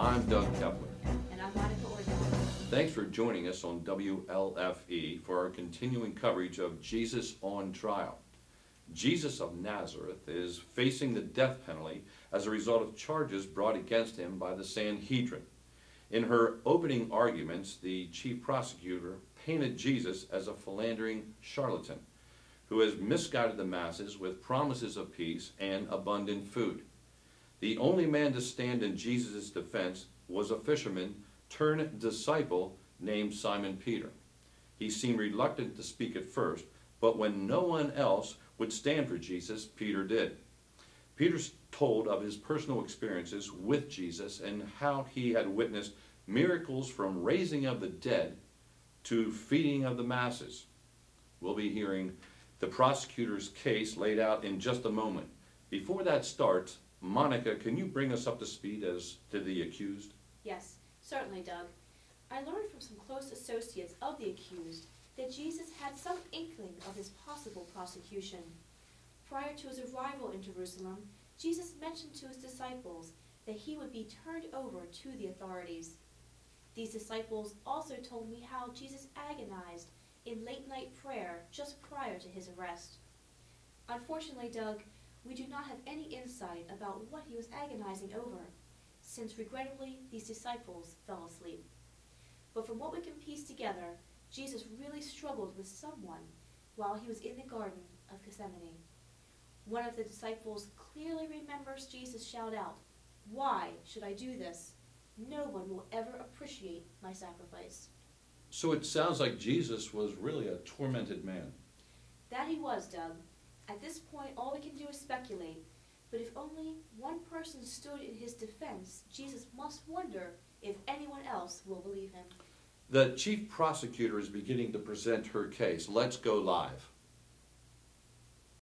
I'm Doug Kepler. And I'm Monica Orton. Thanks for joining us on WLFE for our continuing coverage of Jesus on Trial. Jesus of Nazareth is facing the death penalty as a result of charges brought against him by the Sanhedrin. In her opening arguments, the chief prosecutor painted Jesus as a philandering charlatan who has misguided the masses with promises of peace and abundant food. The only man to stand in Jesus' defense was a fisherman turned disciple named Simon Peter. He seemed reluctant to speak at first, but when no one else would stand for Jesus, Peter did. Peter told of his personal experiences with Jesus and how he had witnessed miracles from raising of the dead to feeding of the masses. We'll be hearing the prosecutor's case laid out in just a moment. Before that starts, Monica, can you bring us up to speed as to the accused? Yes, certainly, Doug. I learned from some close associates of the accused that Jesus had some inkling of his possible prosecution. Prior to his arrival in Jerusalem, Jesus mentioned to his disciples that he would be turned over to the authorities. These disciples also told me how Jesus agonized in late-night prayer just prior to his arrest. Unfortunately, Doug, we do not have any insight about what he was agonizing over, since regrettably these disciples fell asleep. But from what we can piece together, Jesus really struggled with someone while he was in the Garden of Gethsemane. One of the disciples clearly remembers Jesus shout out, "Why should I do this? No one will ever appreciate my sacrifice." So it sounds like Jesus was really a tormented man. That he was, Doug. At this point, all we can do is speculate. But if only one person stood in his defense, Jesus must wonder if anyone else will believe him. The chief prosecutor is beginning to present her case. Let's go live.